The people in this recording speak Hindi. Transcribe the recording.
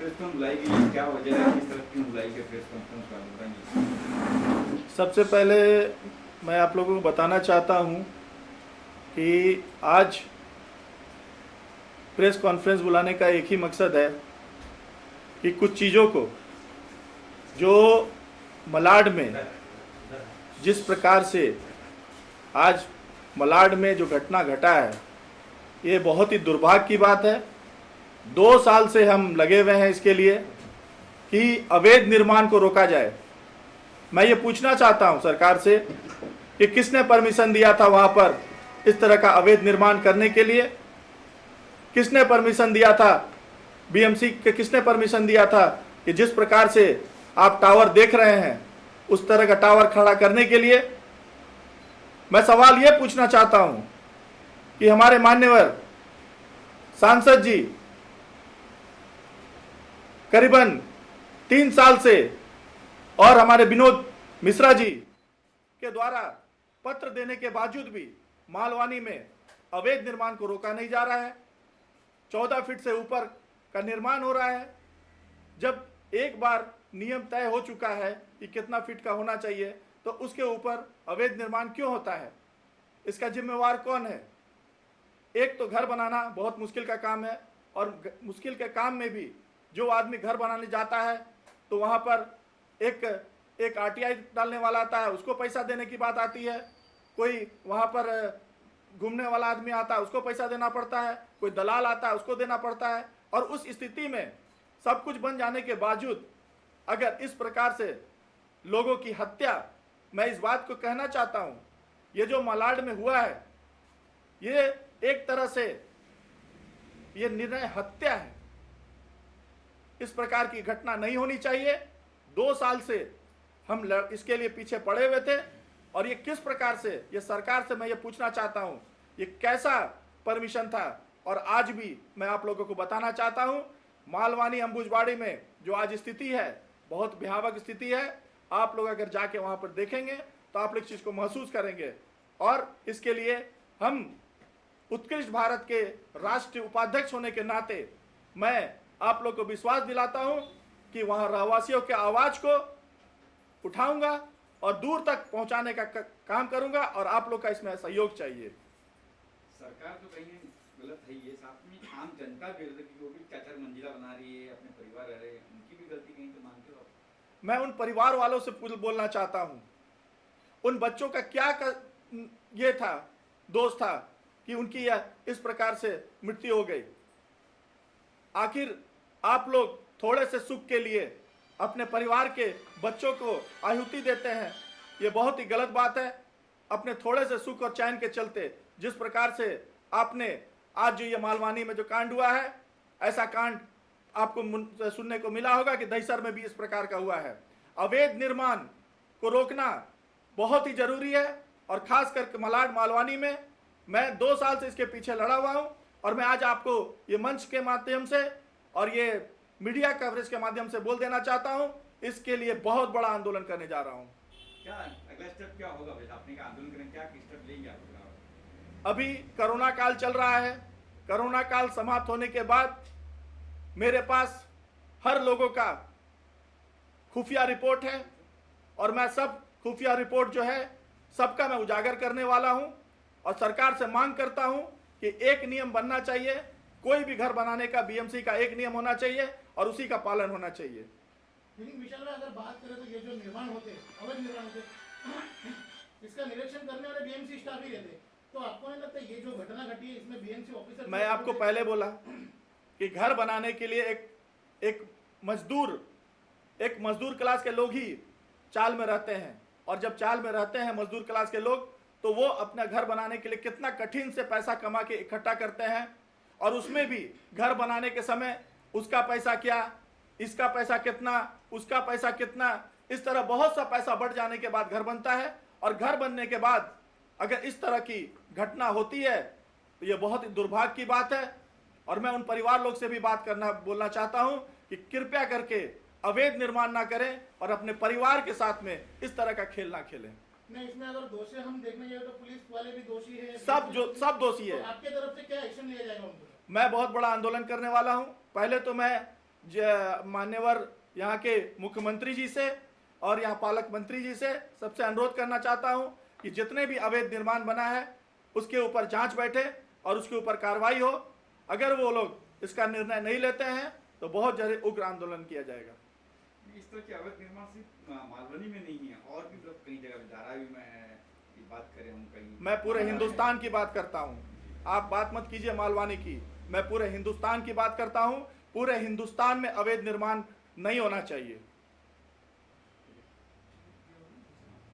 प्रेस कॉन्फ्रेंस बुलाई गई, क्या वजह है, किस तरह क्यों बुलाई गई प्रेस कॉन्फ्रेंस का बताइए। सबसे पहले मैं आप लोगों को बताना चाहता हूं कि आज प्रेस कॉन्फ्रेंस बुलाने का एक ही मकसद है कि कुछ चीज़ों को जो मलाड में जिस प्रकार से आज मलाड में जो घटना घटा है, ये बहुत ही दुर्भाग्य की बात है। 2 साल से हम लगे हुए हैं इसके लिए कि अवैध निर्माण को रोका जाए। मैं ये पूछना चाहता हूं सरकार से कि किसने परमिशन दिया था वहां पर इस तरह का अवैध निर्माण करने के लिए? किसने परमिशन दिया था? बीएमसी के किसने परमिशन दिया था कि जिस प्रकार से आप टावर देख रहे हैं उस तरह का टावर खड़ा करने के लिए? मैं सवाल ये पूछना चाहता हूं कि हमारे मान्यवर सांसद जी करीबन 3 साल से और हमारे विनोद मिश्रा जी के द्वारा पत्र देने के बावजूद भी मालवानी में अवैध निर्माण को रोका नहीं जा रहा है। 14 फीट से ऊपर का निर्माण हो रहा है। जब एक बार नियम तय हो चुका है कि कितना फीट का होना चाहिए, तो उसके ऊपर अवैध निर्माण क्यों होता है? इसका जिम्मेवार कौन है? एक तो घर बनाना बहुत मुश्किल का काम है, और मुश्किल के काम में भी जो आदमी घर बनाने जाता है तो वहाँ पर एक आरटीआई डालने वाला आता है, उसको पैसा देने की बात आती है। कोई वहाँ पर घूमने वाला आदमी आता है, उसको पैसा देना पड़ता है। कोई दलाल आता है, उसको देना पड़ता है। और उस स्थिति में सब कुछ बन जाने के बावजूद अगर इस प्रकार से लोगों की हत्या, मैं इस बात को कहना चाहता हूँ, ये जो मलाड में हुआ है ये एक तरह से ये निर्णय हत्या है। इस प्रकार की घटना नहीं होनी चाहिए। 2 साल से हम इसके लिए पीछे पड़े हुए थे, और ये किस प्रकार से, ये सरकार से मैं ये पूछना चाहता हूँ, ये कैसा परमिशन था? और आज भी मैं आप लोगों को बताना चाहता हूँ, मालवानी अंबुजबाड़ी में जो आज स्थिति है बहुत भयावह स्थिति है। आप लोग अगर जाके वहाँ पर देखेंगे तो आप लोग इस चीज़ को महसूस करेंगे। और इसके लिए हम उत्कृष्ट भारत के राष्ट्रीय उपाध्यक्ष होने के नाते मैं आप लोग को विश्वास दिलाता हूं कि वहां रहवासियों के आवाज को उठाऊंगा और दूर तक पहुंचाने का काम करूंगा, और आप लोग का इसमें सहयोग चाहिए। सरकार तो कहीं गलत है, ये साथ में आम जनता भी गलत है, वो भी 4-4 मंजिला बना रही है, अपने परिवार रह रहे हैं, उनकी भी गलती कहीं तो मानते हो आप? मैं उन परिवार वालों से बोलना चाहता हूं, उन बच्चों का क्या ये था, दोष था कि उनकी इस प्रकार से मृत्यु हो गई। आखिर आप लोग थोड़े से सुख के लिए अपने परिवार के बच्चों को आहुति देते हैं, ये बहुत ही गलत बात है। अपने थोड़े से सुख और चैन के चलते जिस प्रकार से आपने आज जो ये मालवानी में जो कांड हुआ है, ऐसा कांड आपको सुनने को मिला होगा कि दहिसर में भी इस प्रकार का हुआ है। अवैध निर्माण को रोकना बहुत ही जरूरी है, और खास करके मलाड मालवानी में मैं 2 साल से इसके पीछे लड़ा हुआ हूं, और मैं आज आपको ये मंच के माध्यम से और ये मीडिया कवरेज के माध्यम से बोल देना चाहता हूं, इसके लिए बहुत बड़ा आंदोलन करने जा रहा हूं। क्या अगला स्टेप क्या होगा? आपने का आंदोलन करें, क्या स्टेप लेंगे आप? अभी कोरोना काल चल रहा है। कोरोना काल समाप्त होने के बाद मेरे पास हर लोगों का खुफिया रिपोर्ट है, और मैं सब खुफिया रिपोर्ट जो है सबका मैं उजागर करने वाला हूं, और सरकार से मांग करता हूं कि एक नियम बनना चाहिए। कोई भी घर बनाने का बीएमसी का एक नियम होना चाहिए और उसी का पालन होना चाहिए। लेकिन विशाल भाई, अगर बात करें तो ये जो निर्माण होते, अवैध निर्माण होते, इसका निरीक्षण करने वाले बीएमसी स्टाफ ही रहते, तो आपको नहीं लगता ये जो घटना घटी है इसमें बीएमसी ऑफिसर? मैं आपको पहले बोला कि घर बनाने के लिए एक मजदूर क्लास के लोग ही चाल में रहते हैं, और जब चाल में रहते हैं मजदूर क्लास के लोग, तो वो अपना घर बनाने के लिए कितना कठिन से पैसा कमा के इकट्ठा करते हैं, और उसमें भी घर बनाने के समय उसका पैसा क्या, इसका पैसा कितना, उसका पैसा कितना, इस तरह बहुत सा पैसा बढ़ जाने के बाद घर बनता है। और घर बनने के बाद अगर इस तरह की घटना होती है तो ये बहुत ही दुर्भाग्य की बात है। और मैं उन परिवार लोग से भी बोलना चाहता हूं कि कृपया करके अवैध निर्माण ना करें और अपने परिवार के साथ में इस तरह का खेल ना खेलें। नहीं, इसमें अगर दोषी हम देखने जाए तो पुलिस वाले भी दोषी है, सब दोषी है। तो आपके तरफ से क्या एक्शन लिया जाएगा उन पर? मैं बहुत बड़ा आंदोलन करने वाला हूं। पहले तो मैं मान्यवर यहाँ के मुख्यमंत्री जी से और यहाँ पालक मंत्री जी से सबसे अनुरोध करना चाहता हूँ कि जितने भी अवैध निर्माण बना है उसके ऊपर जांच बैठे और उसके ऊपर कार्रवाई हो। अगर वो लोग इसका निर्णय नहीं लेते हैं तो बहुत जल्द उग्र आंदोलन किया जाएगा। इस तरह के अवैध निर्माण सिर्फ मालवनी में नहीं है, और भी मतलब कई जगह धारावी में है, ये बात करें हम कहीं। मैं पूरे हिंदुस्तान की बात करता हूँ, आप बात मत कीजिए मालवानी की, मैं पूरे हिंदुस्तान की बात करता हूँ। पूरे हिंदुस्तान में अवैध निर्माण नहीं होना चाहिए।